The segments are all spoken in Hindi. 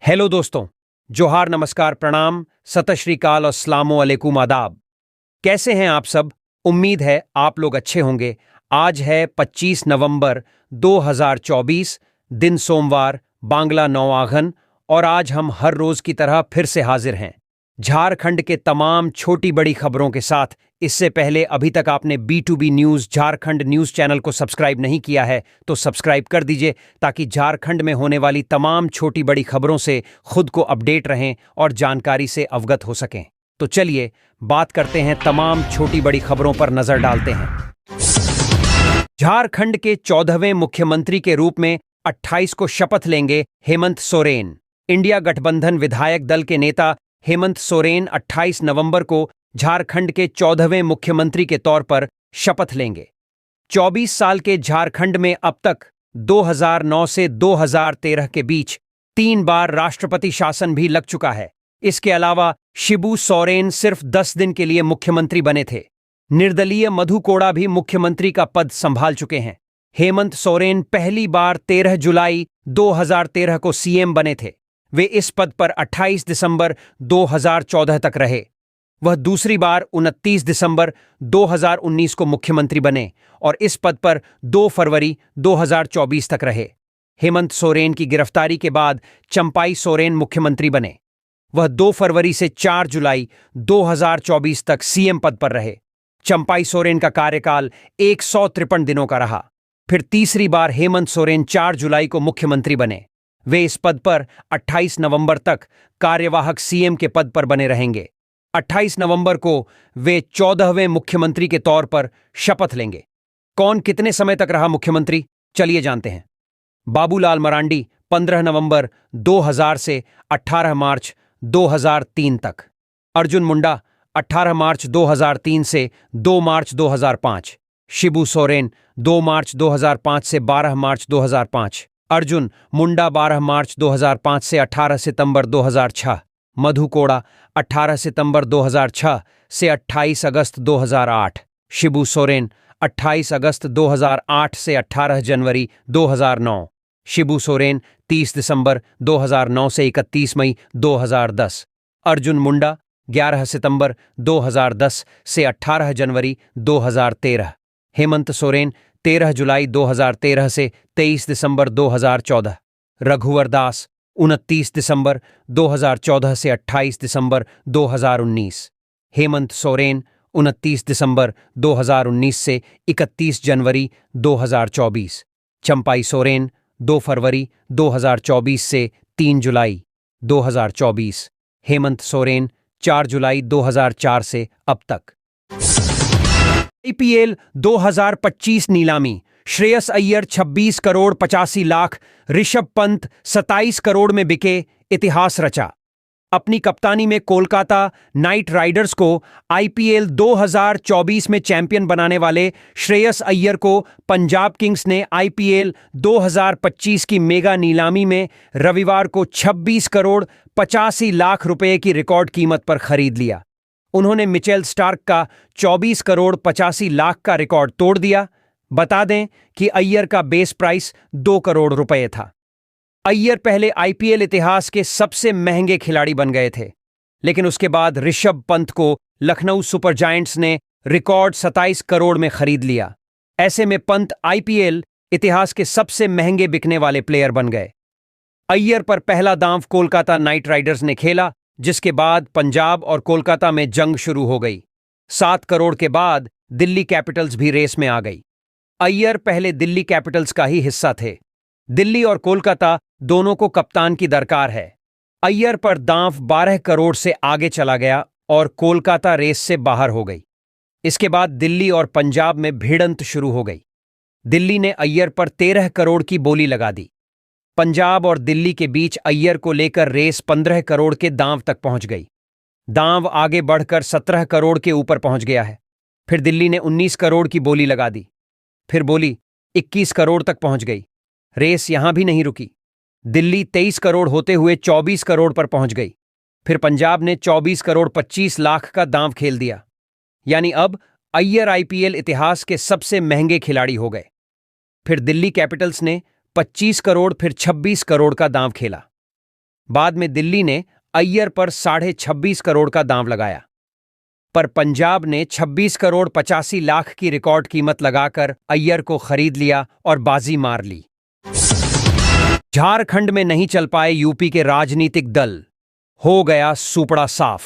हेलो दोस्तों। जोहार, नमस्कार, प्रणाम, सत श्री अकाल और अस्सलामु अलैकुम, आदाब। कैसे हैं आप सब? उम्मीद है आप लोग अच्छे होंगे। आज है 25 नवंबर 2024, दिन सोमवार, बांग्ला नौआघन, और आज हम हर रोज की तरह फिर से हाजिर हैं झारखंड के तमाम छोटी बड़ी खबरों के साथ। इससे पहले अभी तक आपने B2B news Jharkhand news channel को सब्सक्राइब नहीं किया है तो सब्सक्राइब कर दीजिए, ताकि झारखंड में होने वाली तमाम छोटी बड़ी खबरों से खुद को अपडेट रहें और जानकारी से अवगत हो सकें। तो चलिए बात करते हैं, तमाम छोटी बड़ी खबरों पर नजर डालते हैं। झारखंड के 14वें मुख्यमंत्री के रूप में 28 को शपथ लेंगे हेमंत सोरेन। इंडिया गठबंधन विधायक दल के नेता हेमंत सोरेन 28 नवंबर को झारखंड के 14वें मुख्यमंत्री के तौर पर शपथ लेंगे। 24 साल के झारखंड में अब तक 2009 से 2013 के बीच 3 बार राष्ट्रपति शासन भी लग चुका है। इसके अलावा शिबू सोरेन सिर्फ 10 दिन के लिए मुख्यमंत्री बने थे। निर्दलीय मधु कोड़ा भी मुख्यमंत्री का पद संभाल चुके हैं। हेमंत सोरेन पहली बार 13 जुलाई 2013 को सीएम बने थे। वे इस पद पर 28 दिसंबर 2014 तक रहे। वह दूसरी बार 29 दिसंबर 2019 को मुख्यमंत्री बने और इस पद पर 2 फरवरी 2024 तक रहे। हेमंत सोरेन की गिरफ्तारी के बाद चंपाई सोरेन मुख्यमंत्री बने। वह 2 फरवरी से 4 जुलाई 2024 तक सीएम पद पर रहे। चंपाई सोरेन का कार्यकाल 153 दिनों का रहा। फिर तीसरी बार हेमंत सोरेन 4 जुलाई को मुख्यमंत्री बने। वे इस पद पर 28 नवंबर तक कार्यवाहक सीएम के पद पर बने रहेंगे। 28 नवंबर को वे 14वें मुख्यमंत्री के तौर पर शपथ लेंगे। कौन कितने समय तक रहा मुख्यमंत्री, चलिए जानते हैं। बाबूलाल मरांडी 15 नवंबर 2000 से 18 मार्च 2003 तक। अर्जुन मुंडा 18 मार्च 2003 से 2 मार्च 2005। शिबू सोरेन 2 मार्च 2005 से 12 मार्च 2005। अर्जुन मुंडा 12 मार्च 2005 से 18 सितंबर 2006। मधु कोड़ा 18 सितंबर 2006 से 28 अगस्त 2008। शिबू सोरेन 28 अगस्त 2008 से 18 जनवरी 2009। शिबू सोरेन 30 दिसंबर 2009 से 31 मई 2010। अर्जुन मुंडा 11 सितंबर 2010 से 18 जनवरी 2013। हेमंत सोरेन 13 जुलाई 2013 से 23 दिसंबर 2014। रघुवर दास 29 दिसंबर 2014 से 28 दिसंबर 2019। हेमंत सोरेन 29 दिसंबर 2019 से 31 जनवरी 2024। चंपाई सोरेन 2 फरवरी 2024 से 3 जुलाई 2024। हेमंत सोरेन 4 जुलाई 2004 से अब तक। IPL 2025 नीलामी। श्रेयस अय्यर 26 करोड़ 85 लाख, ऋषभ पंत 27 करोड़ में बिके, इतिहास रचा। अपनी कप्तानी में कोलकाता नाइट राइडर्स को IPL 2024 में चैंपियन बनाने वाले श्रेयस अय्यर को पंजाब किंग्स ने IPL 2025 की मेगा नीलामी में रविवार को 26 करोड़ 85 लाख रुपए की रिकॉर्ड कीमत पर खरीद लिया। उन्होंने मिचेल स्टार्क का 24 करोड़ 85 लाख का रिकॉर्ड तोड़ दिया। बता दें कि अय्यर का बेस प्राइस 2 करोड़ रुपए था। अय्यर पहले IPL इतिहास के सबसे महंगे खिलाड़ी बन गए थे, लेकिन उसके बाद ऋषभ पंत को लखनऊ सुपर जायंट्स ने रिकॉर्ड 27 करोड़ में खरीद लिया। ऐसे में पंत IPL इतिहास के सबसे महंगे बिकने वाले प्लेयर बन गए। अय्यर पर पहला दांव कोलकाता नाइट राइडर्स ने खेला, जिसके बाद पंजाब और कोलकाता में जंग शुरू हो गई। 7 करोड़ के बाद दिल्ली कैपिटल्स भी रेस में आ गई। अय्यर पहले दिल्ली कैपिटल्स का ही हिस्सा थे। दिल्ली और कोलकाता दोनों को कप्तान की दरकार है। अय्यर पर दांव 12 करोड़ से आगे चला गया और कोलकाता रेस से बाहर हो गई। इसके बाद दिल्ली और पंजाब में भिड़ंत शुरू हो गई। दिल्ली ने अय्यर पर 13 करोड़ की बोली लगा दी। पंजाब और दिल्ली के बीच अय्यर को लेकर रेस 15 करोड़ के दांव तक पहुंच गई। दांव आगे बढ़कर 17 करोड़ के ऊपर पहुंच गया है। फिर दिल्ली ने 19 करोड़ की बोली लगा दी। फिर बोली 21 करोड़ तक पहुंच गई। रेस यहां भी नहीं रुकी। दिल्ली 23 करोड़ होते हुए 24 करोड़ पर पहुंच गई। फिर पंजाब ने 24 करोड़ 25 लाख का दांव खेल दिया। यानी अब अय्यर IPL इतिहास के सबसे महंगे खिलाड़ी हो गए। फिर दिल्ली कैपिटल्स ने 25 करोड़ फिर 26 करोड़ का दांव खेला। बाद में दिल्ली ने अय्यर पर 26.5 करोड़ का दांव लगाया, पर पंजाब ने 26 करोड़ 85 लाख की रिकॉर्ड कीमत लगाकर अय्यर को खरीद लिया और बाजी मार ली। झारखंड में नहीं चल पाए यूपी के राजनीतिक दल, हो गया सूपड़ा साफ।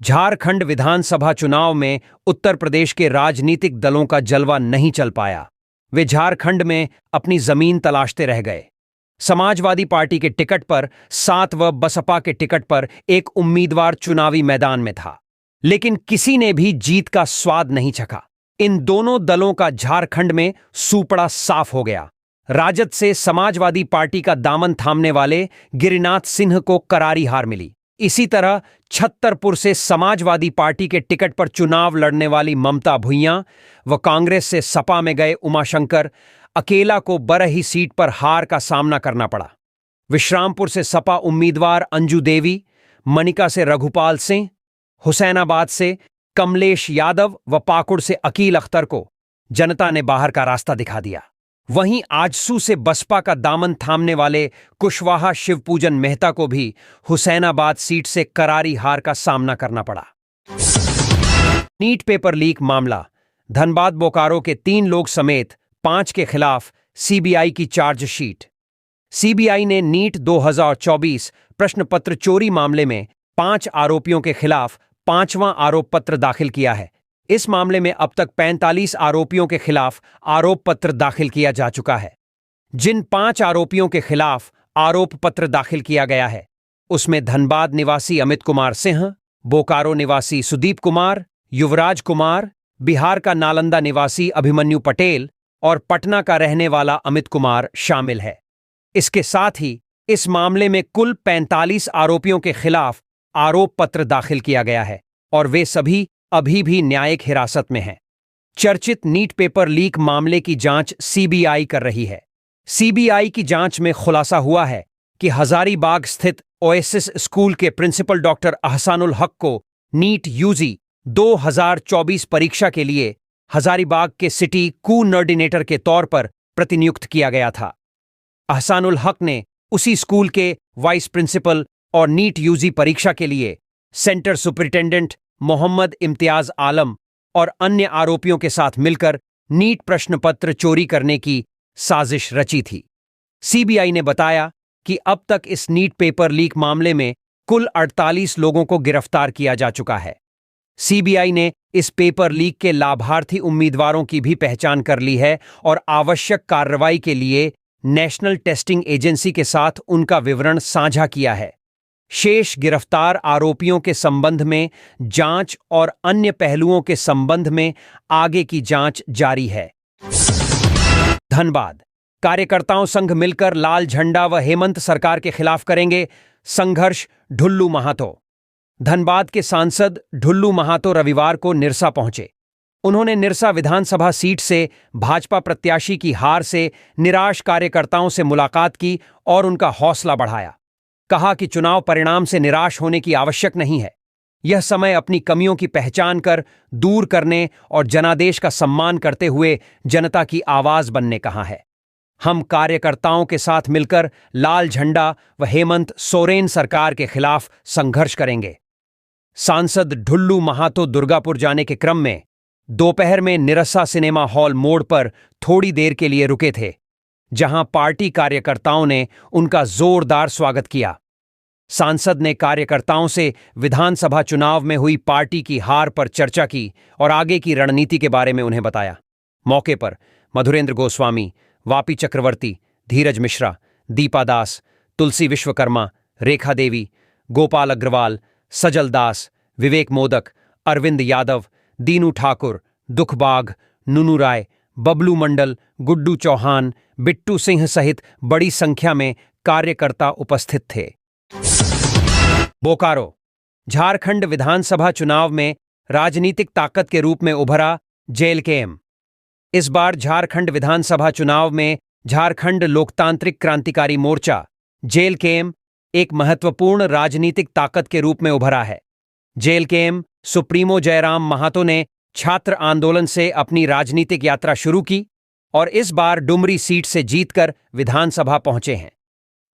झारखंड विधानसभा चुनाव में उत्तर प्रदेश के राजनीतिक दलों का जलवा नहीं चल पाया। वे झारखंड में अपनी जमीन तलाशते रह गए। समाजवादी पार्टी के टिकट पर 7 व बसपा के टिकट पर एक उम्मीदवार चुनावी मैदान में था, लेकिन किसी ने भी जीत का स्वाद नहीं चखा। इन दोनों दलों का झारखंड में सूपड़ा साफ हो गया। राजद से समाजवादी पार्टी का दामन थामने वाले गिरिनाथ सिंह को करारी हार मिली। इसी तरह छत्तरपुर से समाजवादी पार्टी के टिकट पर चुनाव लड़ने वाली ममता भुइयां व कांग्रेस से सपा में गए उमाशंकर अकेला को बरही सीट पर हार का सामना करना पड़ा। विश्रामपुर से सपा उम्मीदवार अंजू देवी, मनिका से रघुपाल सिंह, हुसैनाबाद से कमलेश यादव व पाकुड़ से अकील अख्तर को जनता ने बाहर का रास्ता दिखा दिया। वहीं आजसू से बसपा का दामन थामने वाले कुशवाहा शिवपूजन मेहता को भी हुसैनाबाद सीट से करारी हार का सामना करना पड़ा। नीट पेपर लीक मामला, धनबाद बोकारो के 3 लोग समेत 5 के खिलाफ सीबीआई की चार्जशीट। सीबीआई ने नीट 2024 प्रश्न पत्र चोरी मामले में 5 आरोपियों के खिलाफ 5वां आरोप पत्र दाखिल किया है। इस मामले में अब तक 45 आरोपियों के खिलाफ आरोप पत्र दाखिल किया जा चुका है। जिन 5 आरोपियों के खिलाफ आरोप पत्र दाखिल किया गया है, उसमें धनबाद निवासी अमित कुमार सिंह, बोकारो निवासी सुदीप कुमार, युवराज कुमार, बिहार का नालंदा निवासी अभिमन्यु पटेल और पटना का रहने वाला अमित कुमार शामिल है। इसके साथ ही इस मामले में कुल 45 आरोपियों के खिलाफ आरोप पत्र दाखिल किया गया है और वे सभी अभी भी न्यायिक हिरासत में हैं। चर्चित नीट पेपर लीक मामले की जांच सीबीआई कर रही है। सीबीआई की जांच में खुलासा हुआ है कि हजारीबाग स्थित ओएसिस स्कूल के प्रिंसिपल डॉक्टर अहसानुल हक को नीट यूजी 2024 परीक्षा के लिए हजारीबाग के सिटी कोऑर्डिनेटर के तौर पर प्रतिनियुक्त किया गया था। अहसानुल हक ने उसी स्कूल के वाइस प्रिंसिपल और नीट यूजी परीक्षा के लिए सेंटर सुपरिटेंडेंट मोहम्मद इम्तियाज आलम और अन्य आरोपियों के साथ मिलकर नीट प्रश्न पत्र चोरी करने की साजिश रची थी। सीबीआई ने बताया कि अब तक इस नीट पेपर लीक मामले में कुल 48 लोगों को गिरफ्तार किया जा चुका है। सीबीआई ने इस पेपर लीक के लाभार्थी उम्मीदवारों की भी पहचान कर ली है और आवश्यक कार्रवाई के लिए नेशनल टेस्टिंग एजेंसी के साथ उनका विवरण साझा किया है। शेष गिरफ्तार आरोपियों के संबंध में जांच और अन्य पहलुओं के संबंध में आगे की जांच जारी है। धनबाद कार्यकर्ताओं संघ मिलकर लाल झंडा व हेमंत सरकार के खिलाफ करेंगे संघर्ष, ढुल्लू महातो। धनबाद के सांसद ढुल्लू महातो रविवार को निरसा पहुंचे। उन्होंने निरसा विधानसभा सीट से भाजपा प्रत्याशी की हार से निराश कार्यकर्ताओं से मुलाकात की और उनका हौसला बढ़ाया। कहा कि चुनाव परिणाम से निराश होने की आवश्यक नहीं है। यह समय अपनी कमियों की पहचान कर दूर करने और जनादेश का सम्मान करते हुए जनता की आवाज बनने कहा है। हम कार्यकर्ताओं के साथ मिलकर लाल झंडा व हेमंत सोरेन सरकार के खिलाफ संघर्ष करेंगे। सांसद ढुल्लू महातो दुर्गापुर जाने के क्रम में दोपहर में निरसा सिनेमा हॉल मोड़ पर थोड़ी देर के लिए रुके थे, जहां पार्टी कार्यकर्ताओं ने उनका जोरदार स्वागत किया। सांसद ने कार्यकर्ताओं से विधानसभा चुनाव में हुई पार्टी की हार पर चर्चा की और आगे की रणनीति के बारे में उन्हें बताया। मौके पर मधुरेंद्र गोस्वामी, वापी चक्रवर्ती, धीरज मिश्रा, दीपा दास, तुलसी विश्वकर्मा, रेखा देवी, गोपाल अग्रवाल, सजल दास, विवेक मोदक, अरविंद यादव, दीनू ठाकुर, दुखबाग, नुनू राय, बबलू मंडल, गुड्डू चौहान, बिट्टू सिंह सहित बड़ी संख्या में कार्यकर्ता उपस्थित थे। बोकारो झारखंड विधानसभा चुनाव में राजनीतिक ताकत के रूप में उभरा जेएलकेएम। इस बार झारखंड विधानसभा चुनाव में झारखंड लोकतांत्रिक क्रांतिकारी मोर्चा जेएलकेएम एक महत्वपूर्ण राजनीतिक ताकत के रूप में उभरा है। जेएलकेएम सुप्रीमो जयराम महातो ने छात्र आंदोलन से अपनी राजनीतिक यात्रा शुरू की और इस बार डुमरी सीट से जीतकर विधानसभा पहुंचे हैं।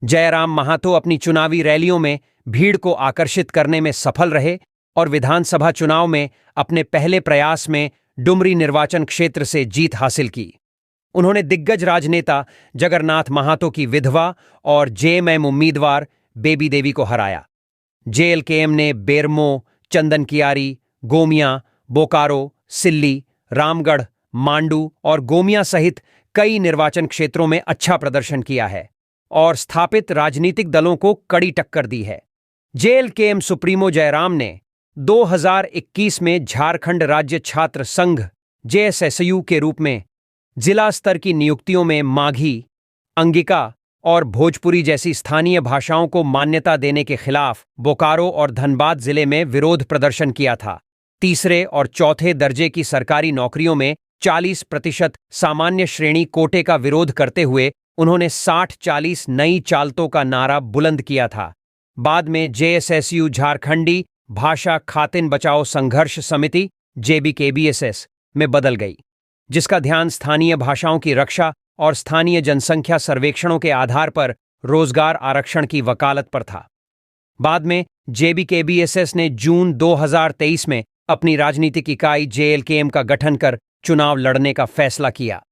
जयराम महातो अपनी चुनावी रैलियों में भीड़ को आकर्षित करने में सफल रहे और विधानसभा चुनाव में अपने पहले प्रयास में डुमरी निर्वाचन क्षेत्र से जीत हासिल की। उन्होंने दिग्गज राजनेता जगन्नाथ महातो की विधवा और जेएमएम उम्मीदवार बेबी देवी को हराया। जेएलकेएम ने बेरमो, चंदन कियारी, गोमिया, बोकारो, सिल्ली, रामगढ़, मांडू और गोमिया सहित कई निर्वाचन क्षेत्रों में अच्छा प्रदर्शन किया है और स्थापित राजनीतिक दलों को कड़ी टक्कर दी है। जेएलकेएम सुप्रीमो जयराम ने 2021 में झारखंड राज्य छात्र संघ जेएसएसयू के रूप में जिला स्तर की नियुक्तियों में माघी, अंगिका और भोजपुरी जैसी स्थानीय भाषाओं को मान्यता देने के खिलाफ बोकारो और धनबाद जिले में विरोध प्रदर्शन किया था। तीसरे और चौथे दर्जे की सरकारी नौकरियों में 40% सामान्य श्रेणी कोटे का विरोध करते हुए उन्होंने 60-40 नई चालतों का नारा बुलंद किया था। बाद में जेएसएसयू झारखंडी भाषा खातिन बचाओ संघर्ष समिति जेबीकेबीएसएस में बदल गई, जिसका ध्यान स्थानीय भाषाओं की रक्षा और स्थानीय जनसंख्या सर्वेक्षणों के आधार पर रोजगार आरक्षण की वकालत पर था। बाद में जेबीकेबीएसएस ने जून 2023 में अपनी राजनीतिक इकाई जेएलकेएम का गठन कर चुनाव लड़ने का फैसला किया।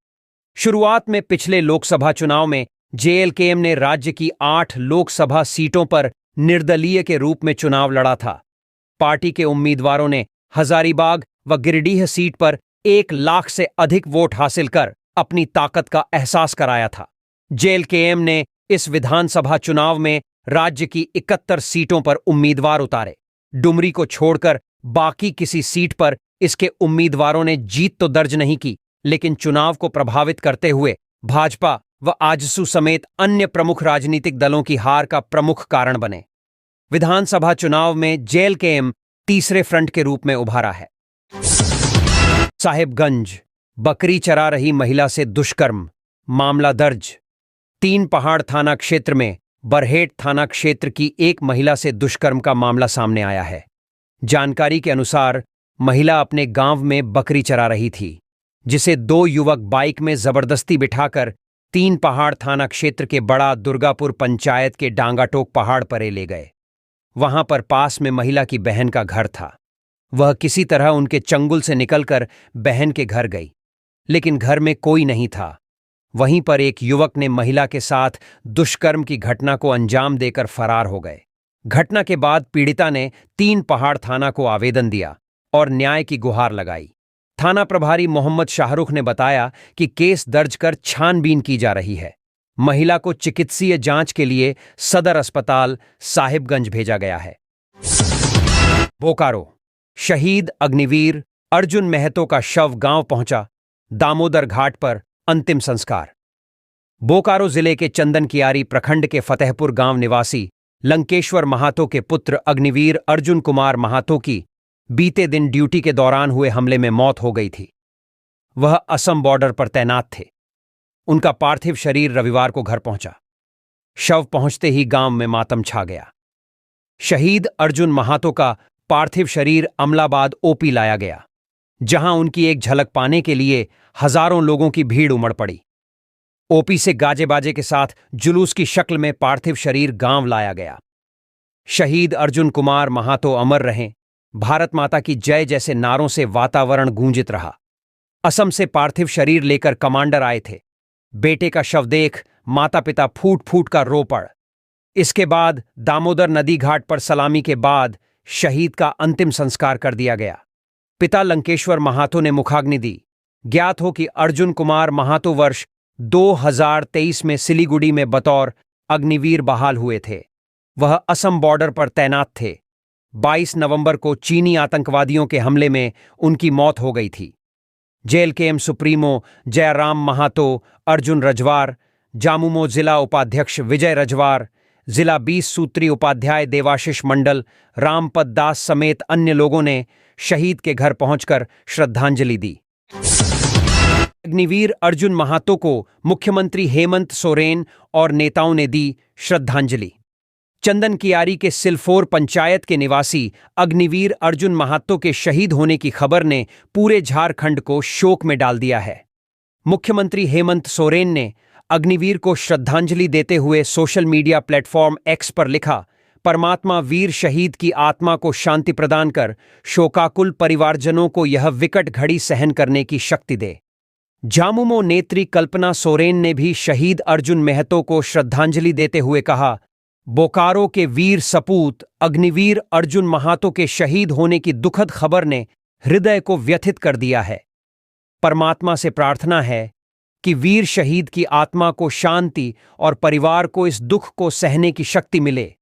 शुरुआत में पिछले लोकसभा चुनाव में जेएलकेएम ने राज्य की 8 लोकसभा सीटों पर निर्दलीय के रूप में चुनाव लड़ा था। पार्टी के उम्मीदवारों ने हजारीबाग व गिरिडीह सीट पर 1 लाख से अधिक वोट हासिल कर अपनी ताकत का एहसास कराया था। जेएलकेएम ने इस विधानसभा चुनाव में राज्य की 71 सीटों पर उम्मीदवार उतारे। डुमरी को छोड़कर बाकी किसी सीट पर इसके उम्मीदवारों ने जीत तो दर्ज नहीं की, लेकिन चुनाव को प्रभावित करते हुए भाजपा व आजसू समेत अन्य प्रमुख राजनीतिक दलों की हार का प्रमुख कारण बने। विधानसभा चुनाव में जेएलकेएम तीसरे फ्रंट के रूप में उभारा है। साहिबगंज, बकरी चरा रही महिला से दुष्कर्म, मामला दर्ज। 3 पहाड़ थाना क्षेत्र में बरहेट थाना क्षेत्र की एक महिला से दुष्कर्म का मामला सामने आया है। जानकारी के अनुसार महिला अपने गांव में बकरी चरा रही थी, जिसे 2 युवक बाइक में जबरदस्ती बिठाकर 3 पहाड़ थाना क्षेत्र के बड़ा दुर्गापुर पंचायत के डांगाटोक पहाड़ पर ले गए। वहां पर पास में महिला की बहन का घर था। वह किसी तरह उनके चंगुल से निकलकर बहन के घर गई, लेकिन घर में कोई नहीं था। वहीं पर एक युवक ने महिला के साथ दुष्कर्म की घटना को अंजाम देकर फरार हो गए। घटना के बाद पीड़िता ने 3 पहाड़ थाना को आवेदन दिया और न्याय की गुहार लगाई। थाना प्रभारी मोहम्मद शाहरुख ने बताया कि केस दर्ज कर छानबीन की जा रही है। महिला को चिकित्सीय जांच के लिए सदर अस्पताल साहिबगंज भेजा गया है। बोकारो, शहीद अग्निवीर अर्जुन महतो का शव गांव पहुंचा। दामोदर घाट पर अंतिम संस्कार। बोकारो जिले के चंदन कियारी प्रखंड के फतेहपुर गांव निवासी लंकेश्वर महातो के पुत्र अग्निवीर अर्जुन कुमार महातो की बीते दिन ड्यूटी के दौरान हुए हमले में मौत हो गई थी। वह असम बॉर्डर पर तैनात थे। उनका पार्थिव शरीर रविवार को घर पहुंचा। शव पहुंचते ही गांव में मातम छा गया। शहीद अर्जुन महातो का पार्थिव शरीर अमलाबाद ओपी लाया गया, जहां उनकी एक झलक पाने के लिए हजारों लोगों की भीड़ उमड़ पड़ी। ओपी से गाजे बाजे के साथ जुलूस की शक्ल में पार्थिव शरीर गांव लाया गया। शहीद अर्जुन कुमार महातो अमर रहें, भारत माता की जय जैसे नारों से वातावरण गूंजित रहा। असम से पार्थिव शरीर लेकर कमांडर आए थे। बेटे का शव देख माता पिता फूट फूट का रो पड़। इसके बाद दामोदर नदी घाट पर सलामी के बाद शहीद का अंतिम संस्कार कर दिया गया। पिता लंकेश्वर महातो ने मुखाग्नि दी। ज्ञात हो कि अर्जुन कुमार महातो वर्ष 2023 में सिलीगुड़ी में बतौर अग्निवीर बहाल हुए थे। वह असम बॉर्डर पर तैनात थे। 22 नवंबर को चीनी आतंकवादियों के हमले में उनकी मौत हो गई थी। जेएलकेएम सुप्रीमो जयराम महातो, अर्जुन रजवार, जामुमो जिला उपाध्यक्ष विजय रजवार, जिला 20 सूत्री उपाध्याय देवाशीष मंडल, रामपद दास समेत अन्य लोगों ने शहीद के घर पहुंचकर श्रद्धांजलि दी। अग्निवीर अर्जुन महातो को मुख्यमंत्री हेमंत सोरेन और नेताओं ने दी श्रद्धांजलि। चंदन कियारी के सिलफोर पंचायत के निवासी अग्निवीर अर्जुन महातो के शहीद होने की खबर ने पूरे झारखंड को शोक में डाल दिया है। मुख्यमंत्री हेमंत सोरेन ने अग्निवीर को श्रद्धांजलि देते हुए सोशल मीडिया प्लेटफॉर्म एक्स पर लिखा, परमात्मा वीर शहीद की आत्मा को शांति प्रदान कर शोकाकुल परिवारजनों को यह विकट घड़ी सहन करने की शक्ति दे। झामुमो नेत्री कल्पना सोरेन ने भी शहीद अर्जुन महतो को श्रद्धांजलि देते हुए कहा, बोकारो के वीर सपूत अग्निवीर अर्जुन महातो के शहीद होने की दुखद खबर ने हृदय को व्यथित कर दिया है। परमात्मा से प्रार्थना है कि वीर शहीद की आत्मा को शांति और परिवार को इस दुख को सहने की शक्ति मिले।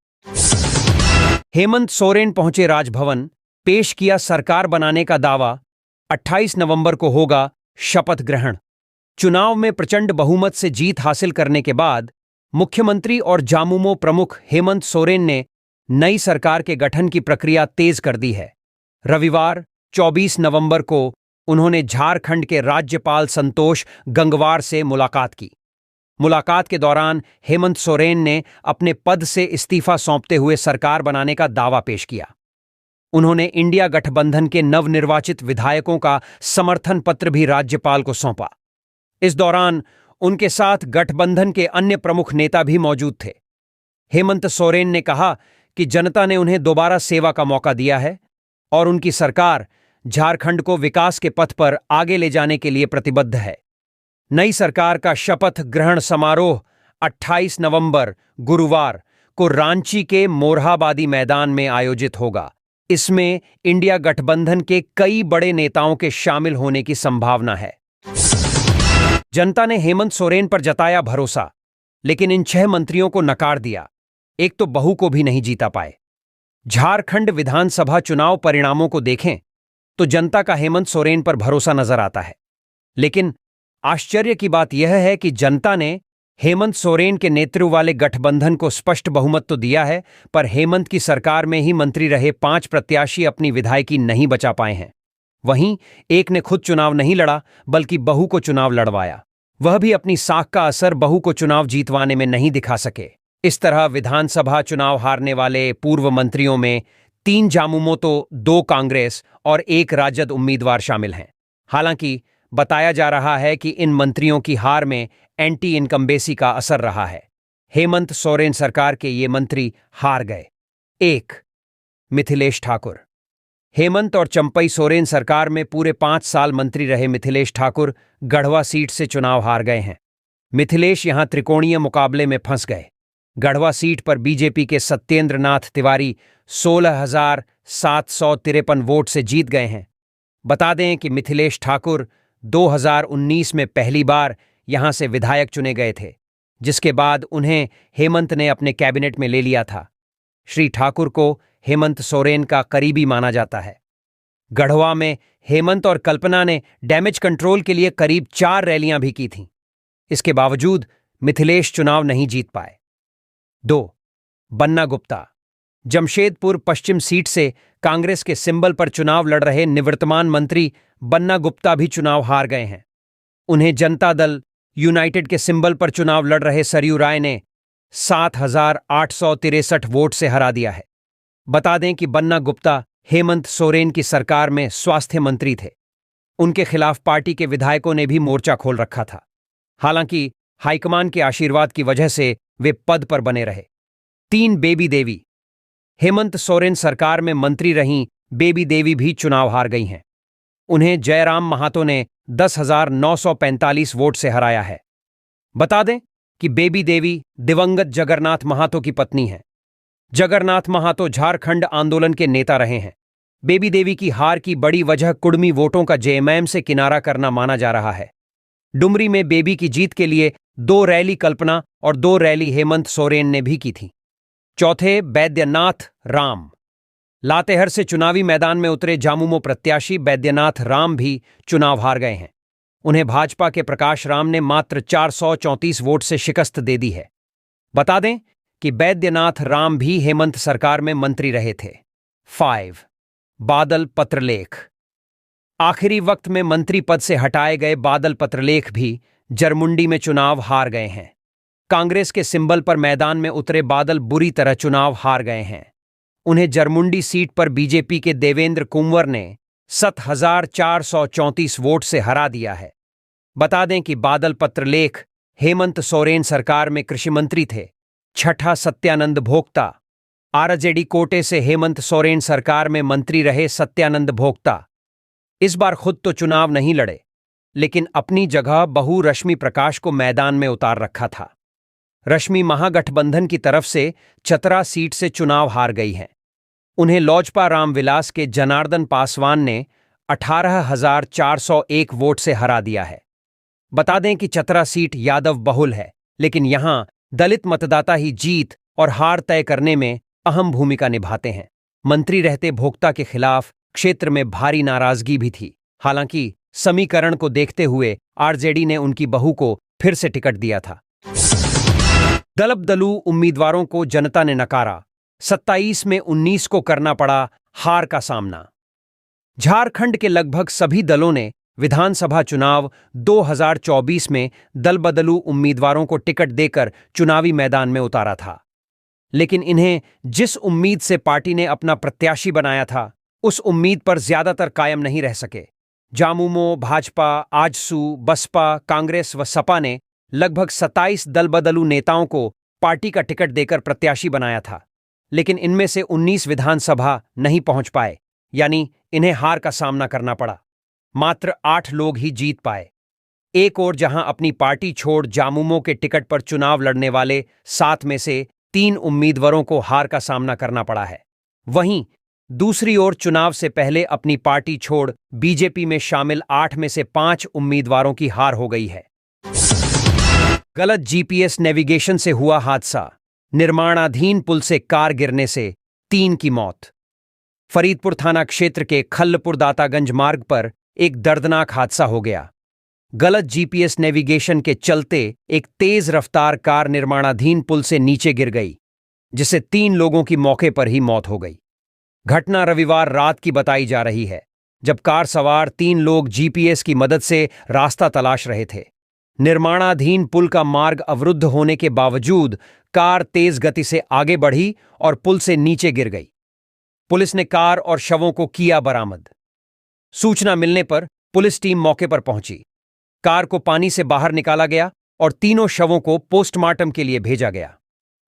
हेमंत सोरेन पहुंचे राजभवन, पेश किया सरकार बनाने का दावा। 28 नवंबर को होगा शपथ ग्रहण। चुनाव में प्रचंड बहुमत से जीत हासिल करने के बाद मुख्यमंत्री और झामुमो प्रमुख हेमंत सोरेन ने नई सरकार के गठन की प्रक्रिया तेज कर दी है। रविवार 24 नवंबर को उन्होंने झारखंड के राज्यपाल संतोष गंगवार से मुलाकात की। मुलाकात के दौरान हेमंत सोरेन ने अपने पद से इस्तीफा सौंपते हुए सरकार बनाने का दावा पेश किया। उन्होंने इंडिया गठबंधन के नवनिर्वाचित विधायकों का समर्थन पत्र भी राज्यपाल को सौंपा। इस दौरान उनके साथ गठबंधन के अन्य प्रमुख नेता भी मौजूद थे। हेमंत सोरेन ने कहा कि जनता ने उन्हें दोबारा सेवा का मौका दिया है और उनकी सरकार झारखंड को विकास के पथ पर आगे ले जाने के लिए प्रतिबद्ध है। नई सरकार का शपथ ग्रहण समारोह 28 नवंबर गुरुवार को रांची के मोरहाबादी मैदान में आयोजित होगा। इसमें इंडिया गठबंधन के कई बड़े नेताओं के शामिल होने की संभावना है। जनता ने हेमंत सोरेन पर जताया भरोसा, लेकिन इन 6 मंत्रियों को नकार दिया। एक तो बहू को भी नहीं जीता पाए। झारखंड विधानसभा चुनाव परिणामों को देखें तो जनता का हेमंत सोरेन पर भरोसा नजर आता है, लेकिन आश्चर्य की बात यह है कि जनता ने हेमंत सोरेन के नेतृत्व वाले गठबंधन को स्पष्ट बहुमत तो दिया है, पर हेमंत की सरकार में ही मंत्री रहे 5 प्रत्याशी अपनी विधायकी नहीं बचा पाए हैं। वहीं एक ने खुद चुनाव नहीं लड़ा, बल्कि बहू को चुनाव लड़वाया। वह भी अपनी साख का असर बहू को चुनाव जीतवाने में नहीं दिखा सके। इस तरह विधानसभा चुनाव हारने वाले पूर्व मंत्रियों में 3 झामुमो तो 2 कांग्रेस और 1 राजद उम्मीदवार शामिल हैं। हालांकि बताया जा रहा है कि इन मंत्रियों की हार में एंटी इनकम्बेसी का असर रहा है। हेमंत सोरेन सरकार के ये मंत्री हार गए। 1. मिथिलेश ठाकुर। हेमंत और चंपई सोरेन सरकार में पूरे 5 साल मंत्री रहे मिथिलेश ठाकुर गढ़वा सीट से चुनाव हार गए हैं। मिथिलेश यहां त्रिकोणीय मुकाबले में फंस गए। गढ़वा सीट पर बीजेपी के सत्येंद्र नाथ तिवारी 16,753 वोट से जीत गए हैं। बता दें कि मिथिलेश ठाकुर 2019 में पहली बार यहां से विधायक चुने गए थे, जिसके बाद उन्हें हेमंत ने अपने कैबिनेट में ले लिया था। श्री ठाकुर को हेमंत सोरेन का करीबी माना जाता है। गढ़वा में हेमंत और कल्पना ने डैमेज कंट्रोल के लिए करीब 4 रैलियां भी की थीं। इसके बावजूद मिथिलेश चुनाव नहीं जीत पाए। 2. बन्ना गुप्ता। जमशेदपुर पश्चिम सीट से कांग्रेस के सिंबल पर चुनाव लड़ रहे निवर्तमान मंत्री बन्ना गुप्ता भी चुनाव हार गए हैं। उन्हें जनता दल यूनाइटेड के सिंबल पर चुनाव लड़ रहे सरयू राय ने 7,863 वोट से हरा दिया है। बता दें कि बन्ना गुप्ता हेमंत सोरेन की सरकार में स्वास्थ्य मंत्री थे। उनके खिलाफ पार्टी के विधायकों ने भी मोर्चा खोल रखा था। हालांकि हाईकमान के आशीर्वाद की वजह से वे पद पर बने रहे। 3. बेबी देवी। हेमंत सोरेन सरकार में मंत्री रहीं बेबी देवी भी चुनाव हार गई हैं। उन्हें जयराम महातो ने 10,945 वोट से हराया है। बता दें कि बेबी देवी दिवंगत जगन्नाथ महातो की पत्नी हैं। जगन्नाथ महातो झारखंड आंदोलन के नेता रहे हैं। बेबी देवी की हार की बड़ी वजह कुड़मी वोटों का जेएमएम से किनारा करना माना जा रहा है। डुमरी में बेबी की जीत के लिए 2 रैली कल्पना और 2 रैली हेमंत सोरेन ने भी की थी। 4. बैद्यनाथ राम। लातेहर से चुनावी मैदान में उतरे झामुमो प्रत्याशी बैद्यनाथ राम भी चुनाव हार गए हैं। उन्हें भाजपा के प्रकाश राम ने मात्र 434 वोट से शिकस्त दे दी है। बता दें कि बैद्यनाथ राम भी हेमंत सरकार में मंत्री रहे थे। 5. बादल पत्रलेख। आखिरी वक्त में मंत्री पद से हटाए गए बादल पत्रलेख भी जरमुंडी में चुनाव हार गए हैं। कांग्रेस के सिंबल पर मैदान में उतरे बादल बुरी तरह चुनाव हार गए हैं। उन्हें जरमुंडी सीट पर बीजेपी के देवेंद्र कुंवर ने 7,434 वोट से हरा दिया है। बता दें कि बादल पत्रलेख हेमंत सोरेन सरकार में कृषि मंत्री थे। छठा, सत्यानंद भोक्ता। आरजेडी कोटे से हेमंत सोरेन सरकार में मंत्री रहे सत्यानंद भोक्ता। इस बार खुद तो चुनाव नहीं लड़े, लेकिन अपनी जगह बहू रश्मि प्रकाश को मैदान में उतार रखा था। रश्मि महागठबंधन की तरफ से चतरा सीट से चुनाव हार गई हैं। उन्हें लोजपा रामविलास के जनार्दन पासवान ने 18,401 वोट से हरा दिया है। बता दें कि चतरा सीट यादव बहुल है, लेकिन यहां दलित मतदाता ही जीत और हार तय करने में अहम भूमिका निभाते हैं। मंत्री रहते भोक्ता के खिलाफ क्षेत्र में भारी नाराजगी भी थी। हालांकि समीकरण को देखते हुए आरजेडी ने उनकी बहू को फिर से टिकट दिया था। दलबदलू उम्मीदवारों को जनता ने नकारा। 27 में 19 को करना पड़ा हार का सामना। झारखंड के लगभग सभी दलों ने विधानसभा चुनाव 2024 में दलबदलू उम्मीदवारों को टिकट देकर चुनावी मैदान में उतारा था, लेकिन इन्हें जिस उम्मीद से पार्टी ने अपना प्रत्याशी बनाया था, उस उम्मीद पर ज्यादातर कायम नहीं रह सके। जामुमो, भाजपा, आजसू, बसपा, कांग्रेस व सपा ने लगभग 27 दलबदलू नेताओं को पार्टी का टिकट देकर प्रत्याशी बनाया था, लेकिन इनमें से 19 विधानसभा नहीं पहुंच पाए, यानी इन्हें हार का सामना करना पड़ा। मात्र 8 लोग ही जीत पाए। एक ओर जहां अपनी पार्टी छोड़ जामुमो के टिकट पर चुनाव लड़ने वाले 7 में से 3 उम्मीदवारों को हार का सामना करना पड़ा है, वहीं दूसरी ओर चुनाव से पहले अपनी पार्टी छोड़ बीजेपी में शामिल 8 में से 5 उम्मीदवारों की हार हो गई है। गलत जीपीएस नेविगेशन से हुआ हादसा। निर्माणाधीन पुल से कार गिरने से 3 की मौत। फरीदपुर थाना क्षेत्र के खल्लपुर दातागंज मार्ग पर एक दर्दनाक हादसा हो गया। गलत जीपीएस नेविगेशन के चलते एक तेज रफ्तार कार निर्माणाधीन पुल से नीचे गिर गई, जिससे 3 लोगों की मौके पर ही मौत हो गई। घटना रविवार रात की बताई जा रही है, जब कार सवार 3 लोग जीपीएस की मदद से रास्ता तलाश रहे थे। निर्माणाधीन पुल का मार्ग अवरुद्ध होने के बावजूद कार तेज गति से आगे बढ़ी और पुल से नीचे गिर गई। पुलिस ने कार और शवों को किया बरामद। सूचना मिलने पर पुलिस टीम मौके पर पहुंची। कार को पानी से बाहर निकाला गया और तीनों शवों को पोस्टमार्टम के लिए भेजा गया।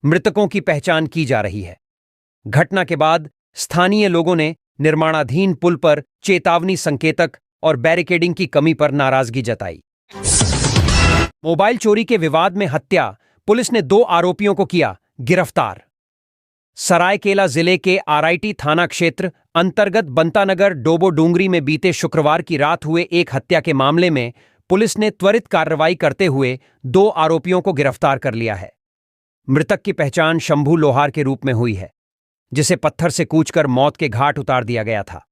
मृतकों की पहचान की जा रही है। घटना के बाद स्थानीय लोगों ने निर्माणाधीन पुल पर चेतावनी संकेतक और बैरिकेडिंग की कमी पर नाराजगी जताई। मोबाइल चोरी के विवाद में हत्या, पुलिस ने 2 आरोपियों को किया गिरफ्तार। सरायकेला जिले के आरआईटी थाना क्षेत्र अंतर्गत बंतानगर डोबो डूंगरी में बीते शुक्रवार की रात हुए एक हत्या के मामले में पुलिस ने त्वरित कार्रवाई करते हुए 2 आरोपियों को गिरफ्तार कर लिया है। मृतक की पहचान शंभू लोहार के रूप में हुई है, जिसे पत्थर से कूचकर मौत के घाट उतार दिया गया था।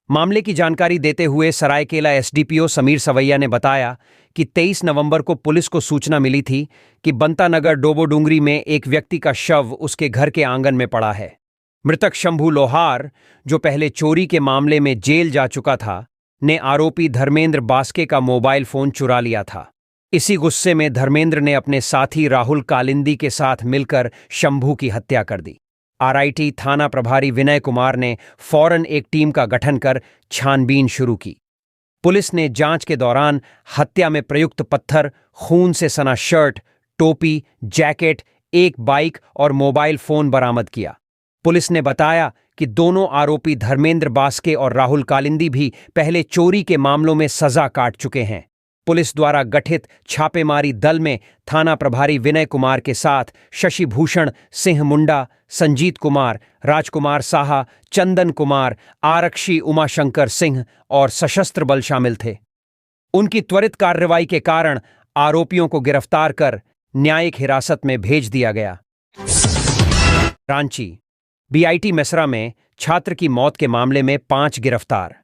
मामले की जानकारी देते हुए सरायकेला एसडीपीओ समीर सवैया ने बताया कि 23 नवंबर को पुलिस को सूचना मिली थी कि बंतानगर डोबो डूंगरी में एक व्यक्ति का शव उसके घर के आंगन में पड़ा है। मृतक शंभू लोहार, जो पहले चोरी के मामले में जेल जा चुका था, ने आरोपी धर्मेंद्र बास्के का मोबाइल फोन चुरा लिया था। इसी गुस्से में धर्मेंद्र ने अपने साथी राहुल कालिंदी के साथ मिलकर शंभू की हत्या कर दी। आरआईटी थाना प्रभारी विनय कुमार ने फौरन एक टीम का गठन कर छानबीन शुरू की। पुलिस ने जांच के दौरान हत्या में प्रयुक्त पत्थर, खून से सना शर्ट, टोपी, जैकेट, एक बाइक और मोबाइल फोन बरामद किया। पुलिस ने बताया कि दोनों आरोपी धर्मेंद्र बास्के और राहुल कालिंदी भी पहले चोरी के मामलों में सजा काट चुके हैं। पुलिस द्वारा गठित छापेमारी दल में थाना प्रभारी विनय कुमार के साथ शशि भूषण सिंह मुंडा, संजीत कुमार, राजकुमार साहा, चंदन कुमार, आरक्षी उमाशंकर सिंह और सशस्त्र बल शामिल थे। उनकी त्वरित कार्रवाई के कारण आरोपियों को गिरफ्तार कर न्यायिक हिरासत में भेज दिया गया। रांची बीआईटी मेसरा में छात्र की मौत के मामले में 5 गिरफ्तार।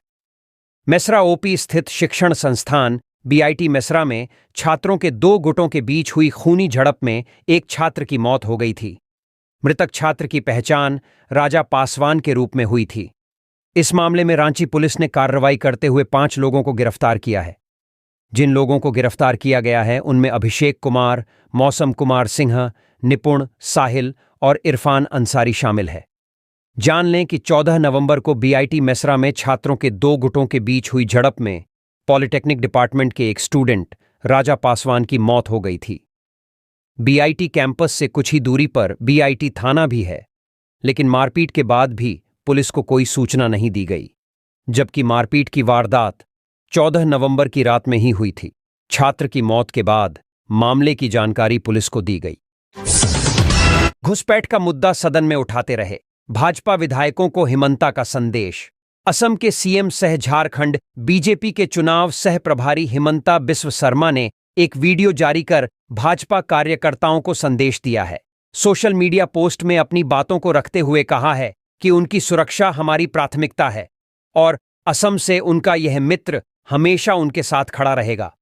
मेसरा ओपी स्थित शिक्षण संस्थान बीआईटी मेसरा में छात्रों के 2 गुटों के बीच हुई खूनी झड़प में एक छात्र की मौत हो गई थी। मृतक छात्र की पहचान राजा पासवान के रूप में हुई थी। इस मामले में रांची पुलिस ने कार्रवाई करते हुए 5 लोगों को गिरफ्तार किया है। जिन लोगों को गिरफ्तार किया गया है उनमें अभिषेक कुमार, मौसम कुमार सिंह, निपुण, साहिल और इरफान अंसारी शामिल है। जान लें कि 14 नवंबर को बीआईटी मेसरा में छात्रों के 2 गुटों के बीच हुई झड़प में पॉलिटेक्निक डिपार्टमेंट के एक स्टूडेंट राजा पासवान की मौत हो गई थी। बीआईटी कैंपस से कुछ ही दूरी पर बीआईटी थाना भी है, लेकिन मारपीट के बाद भी पुलिस को कोई सूचना नहीं दी गई, जबकि मारपीट की वारदात 14 नवंबर की रात में ही हुई थी। छात्र की मौत के बाद मामले की जानकारी पुलिस को दी गई। घुसपैठ का मुद्दा सदन में उठाते रहे भाजपा विधायकों को हिमंता का संदेश। असम के सीएम सह झारखंड बीजेपी के चुनाव सह प्रभारी हिमंता बिस्व शर्मा ने एक वीडियो जारी कर भाजपा कार्यकर्ताओं को संदेश दिया है। सोशल मीडिया पोस्ट में अपनी बातों को रखते हुए कहा है कि उनकी सुरक्षा हमारी प्राथमिकता है और असम से उनका यह मित्र हमेशा उनके साथ खड़ा रहेगा।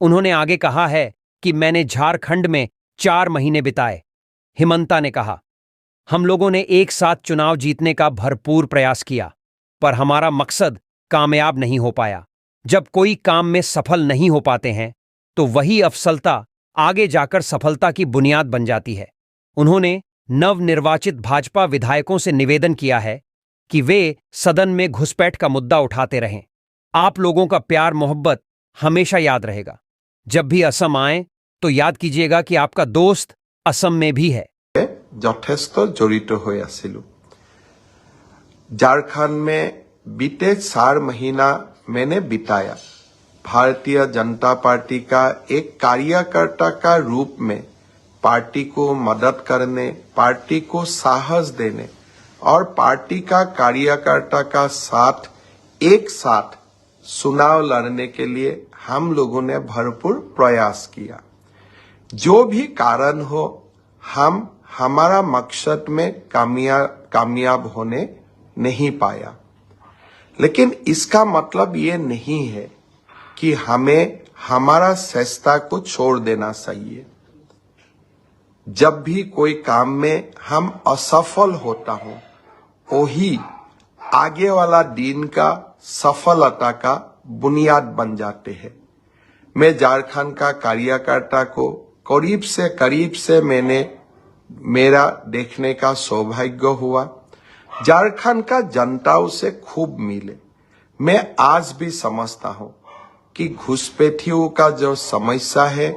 उन्होंने आगे कहा है कि मैंने झारखंड में 4 महीने बिताए। हिमंता ने कहा, हम लोगों ने एक साथ चुनाव जीतने का भरपूर प्रयास किया, पर हमारा मकसद कामयाब नहीं हो पाया। जब कोई काम में सफल नहीं हो पाते हैं तो वही अफसलता आगे जाकर सफलता की बुनियाद बन जाती है। उन्होंने नवनिर्वाचित भाजपा विधायकों से निवेदन किया है कि वे सदन में घुसपैठ का मुद्दा उठाते रहें। आप लोगों का प्यार मोहब्बत हमेशा याद रहेगा। जब भी असम आए तो याद कीजिएगा कि आपका दोस्त असम में भी है। যথেষ্ট জড়িত হৈ আছিলো। झारखंड में बीते 4 महीना मैंने बिताया। भारतीय जनता पार्टी का एक कार्यकर्ता का रूप में पार्टी को मदद करने, पार्टी को साहस देने और पार्टी का कार्यकर्ता का साथ एक साथ चुनाव लड़ने के लिए हम लोगों ने भरपूर प्रयास किया। जो भी कारण हो, हम हमारा मकसद में कामयाब होने नहीं पाया, लेकिन इसका मतलब ये नहीं है कि हमें हमारा चेष्टा को छोड़ देना चाहिए। जब भी कोई काम में हम असफल होता हूं, वही आगे वाला दिन का सफलता का बुनियाद बन जाते हैं। मैं झारखंड का कार्यकर्ता को करीब से मेरा देखने का सौभाग्य हुआ। झारखंड का जनताओं से खूब मिले। मैं आज भी समझता हूं कि घुसपैठियों का जो समस्या है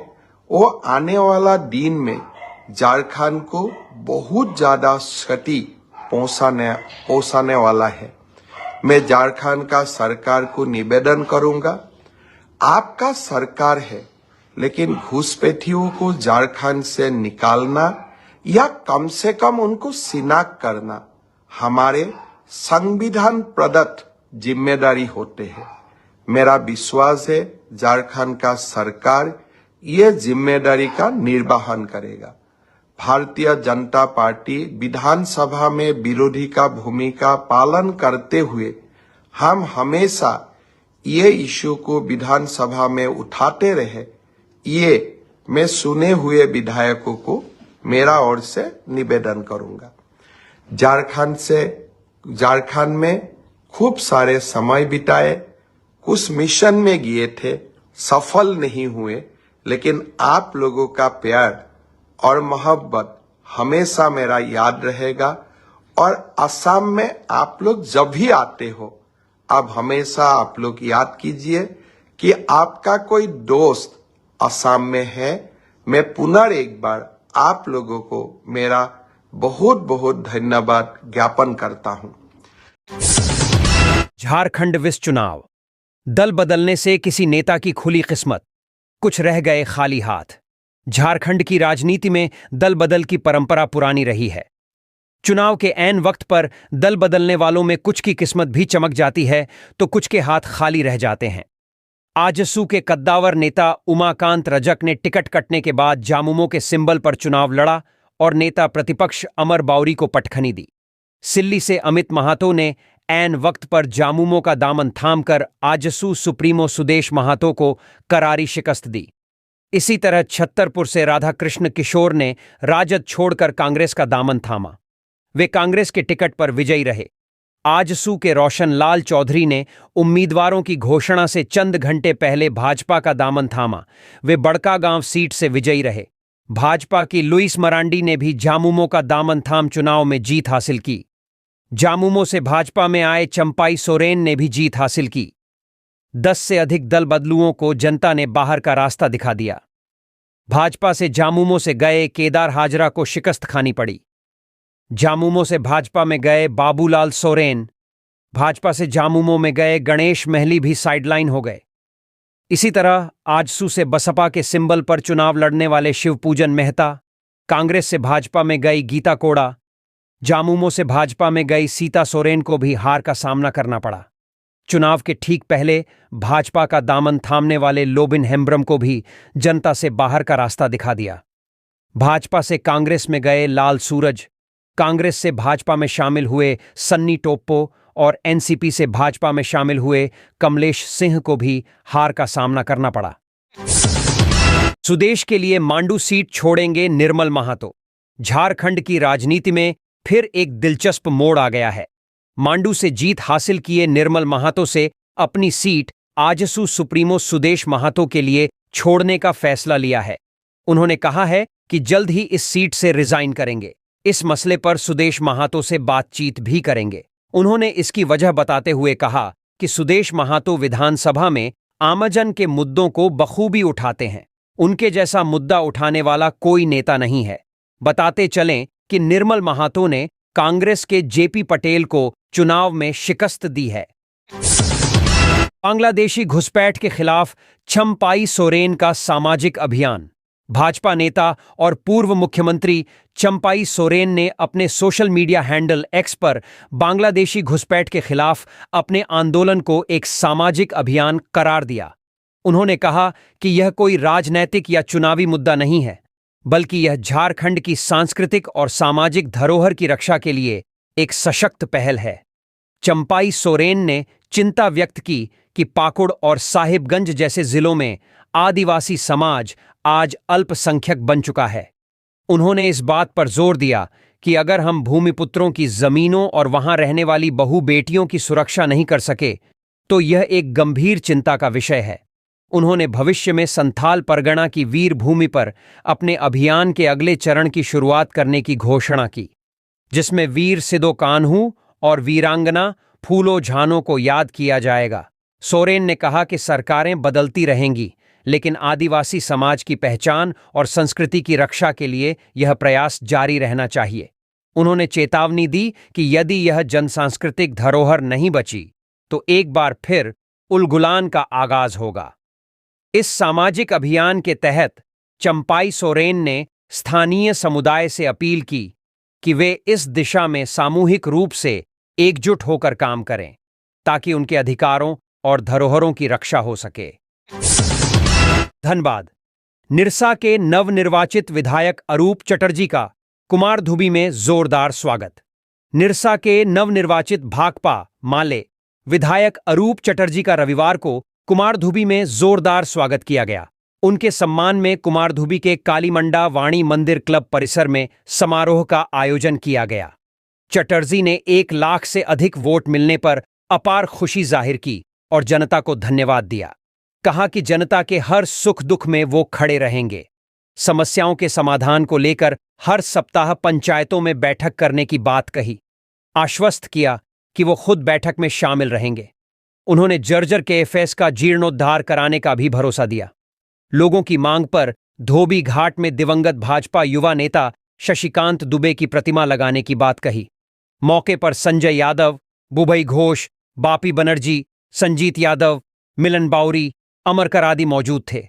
वो आने वाला दिन में झारखंड को बहुत ज्यादा क्षति पहुंचाने वाला है। मैं झारखंड का सरकार को निवेदन करूंगा, आपका सरकार है, लेकिन घुसपैठियों को झारखंड से निकालना या कम से कम उनको शिनाख्त करना हमारे संविधान प्रदत्त जिम्मेदारी होते हैं। मेरा विश्वास है झारखंड का सरकार ये जिम्मेदारी का निर्वहन करेगा। भारतीय जनता पार्टी विधानसभा में विरोधी का भूमिका पालन करते हुए हम हमेशा ये इश्यू को विधानसभा में उठाते रहे। ये मैं सुने हुए विधायकों को मेरा ओर से निवेदन करूंगा। झारखंड में खूब सारे समय बिताए, कुछ मिशन में गए थे, सफल नहीं हुए, लेकिन आप लोगों का प्यार और मोहब्बत हमेशा मेरा याद रहेगा। और असम में आप लोग जब भी आते हो, अब हमेशा आप लोग याद कीजिए कि आपका कोई दोस्त असम में है। मैं पुनः एक बार आप लोगों को मेरा बहुत बहुत धन्यवाद ज्ञापन करता हूं। झारखंड विस चुनाव, दल बदलने से किसी नेता की खुली किस्मत, कुछ रह गए खाली हाथ। झारखंड की राजनीति में दल बदल की परंपरा पुरानी रही है। चुनाव के ऐन वक्त पर दल बदलने वालों में कुछ की किस्मत भी चमक जाती है तो कुछ के हाथ खाली रह जाते हैं। आजसू के कद्दावर नेता उमाकांत रजक ने टिकट कटने के बाद जामुमो के सिंबल पर चुनाव लड़ा और नेता प्रतिपक्ष अमर बाउरी को पटखनी दी। सिल्ली से अमित महातो ने ऐन वक्त पर जामुमो का दामन थामकर आजसू सुप्रीमो सुदेश महातो को करारी शिकस्त दी। इसी तरह छत्तरपुर से राधाकृष्ण किशोर ने राजद छोड़कर कांग्रेस का दामन थामा। वे कांग्रेस के टिकट पर विजयी रहे। आजसू के रोशन लाल चौधरी ने उम्मीदवारों की घोषणा से चंद घंटे पहले भाजपा का दामन थामा। वे बड़कागांव सीट से विजयी रहे। भाजपा की लुइस मरांडी ने भी जामुमो का दामन थाम चुनाव में जीत हासिल की। जामुमो से भाजपा में आए चंपाई सोरेन ने भी जीत हासिल की। 10 से अधिक दल बदलुओं को जनता ने बाहर का रास्ता दिखा दिया। भाजपा से झामुमो से गए केदार हाजरा को शिकस्त खानी पड़ी। झामुमो से भाजपा में गए बाबूलाल सोरेन, भाजपा से झामुमो में गए गणेश महली भी साइडलाइन हो गए। इसी तरह आजसू से बसपा के सिंबल पर चुनाव लड़ने वाले शिवपूजन मेहता, कांग्रेस से भाजपा में गई गीता कोड़ा, झामुमो से भाजपा में गई सीता सोरेन को भी हार का सामना करना पड़ा। चुनाव के ठीक पहले भाजपा का दामन थामने वाले लोबिन हेम्ब्रम को भी जनता से बाहर का रास्ता दिखा दिया। भाजपा से कांग्रेस में गए लाल सूरज, कांग्रेस से भाजपा में शामिल हुए सन्नी टोप्पो और एनसीपी से भाजपा में शामिल हुए कमलेश सिंह को भी हार का सामना करना पड़ा। सुदेश के लिए मांडू सीट छोड़ेंगे निर्मल महातो। झारखंड की राजनीति में फिर एक दिलचस्प मोड़ आ गया है। मांडू से जीत हासिल किए निर्मल महातो से अपनी सीट आजसू सुप्रीमो सुदेश महातो के लिए छोड़ने का फैसला लिया है। उन्होंने कहा है कि जल्द ही इस सीट से रिजाइन करेंगे। इस मसले पर सुदेश महातो से बातचीत भी करेंगे। उन्होंने इसकी वजह बताते हुए कहा कि सुदेश महातो विधानसभा में आमजन के मुद्दों को बखूबी उठाते हैं। उनके जैसा मुद्दा उठाने वाला कोई नेता नहीं है। बताते चलें कि निर्मल महातो ने कांग्रेस के जेपी पटेल को चुनाव में शिकस्त दी है। बांग्लादेशी घुसपैठ के खिलाफ चंपाई सोरेन का सामाजिक अभियान। भाजपा नेता और पूर्व मुख्यमंत्री चंपाई सोरेन ने अपने सोशल मीडिया हैंडल एक्स पर बांग्लादेशी घुसपैठ के खिलाफ अपने आंदोलन को एक सामाजिक अभियान करार दिया। उन्होंने कहा कि यह कोई राजनैतिक या चुनावी मुद्दा नहीं है, बल्कि यह झारखंड की सांस्कृतिक और सामाजिक धरोहर की रक्षा के लिए एक सशक्त पहल है। चंपाई सोरेन ने चिंता व्यक्त की कि पाकुड़ और साहिबगंज जैसे जिलों में आदिवासी समाज आज अल्पसंख्यक बन चुका है। उन्होंने इस बात पर जोर दिया कि अगर हम भूमिपुत्रों की जमीनों और वहां रहने वाली बहु बेटियों की सुरक्षा नहीं कर सके तो यह एक गंभीर चिंता का विषय है। उन्होंने भविष्य में संथाल परगना की वीर भूमि पर अपने अभियान के अगले चरण की शुरुआत करने की घोषणा की, जिसमें वीर सिदो कान्हू और वीरांगना फूलो झानो को याद किया जाएगा। सोरेन ने कहा कि सरकारें बदलती रहेंगी, लेकिन आदिवासी समाज की पहचान और संस्कृति की रक्षा के लिए यह प्रयास जारी रहना चाहिए। उन्होंने चेतावनी दी कि यदि यह जनसांस्कृतिक धरोहर नहीं बची तो एक बार फिर उलगुलान का आगाज होगा। इस सामाजिक अभियान के तहत चंपाई सोरेन ने स्थानीय समुदाय से अपील की कि वे इस दिशा में सामूहिक रूप से एकजुट होकर काम करें ताकि उनके अधिकारों और धरोहरों की रक्षा हो सके। धनबाद। निरसा के नवनिर्वाचित विधायक अरूप चटर्जी का कुमारधुबी में जोरदार स्वागत। निरसा के नवनिर्वाचित भाकपा माले विधायक अरूप चटर्जी का रविवार को कुमारधुबी में जोरदार स्वागत किया गया। उनके सम्मान में कुमारधुबी के कालीमंडा वाणी मंदिर क्लब परिसर में समारोह का आयोजन किया गया। चटर्जी ने 1 लाख से अधिक वोट मिलने पर अपार खुशी जाहिर की और जनता को धन्यवाद दिया। कहा कि जनता के हर सुख दुख में वो खड़े रहेंगे। समस्याओं के समाधान को लेकर हर सप्ताह पंचायतों में बैठक करने की बात कही। आश्वस्त किया कि वो खुद बैठक में शामिल रहेंगे। उन्होंने जर्जर केएफएस का जीर्णोद्धार कराने का भी भरोसा दिया। लोगों की मांग पर धोबी घाट में दिवंगत भाजपा युवा नेता शशिकांत दुबे की प्रतिमा लगाने की बात कही। मौके पर संजय यादव, बुभई घोष, बापी बनर्जी, संजीत यादव, मिलन बाउरी, अमरकर आदि मौजूद थे।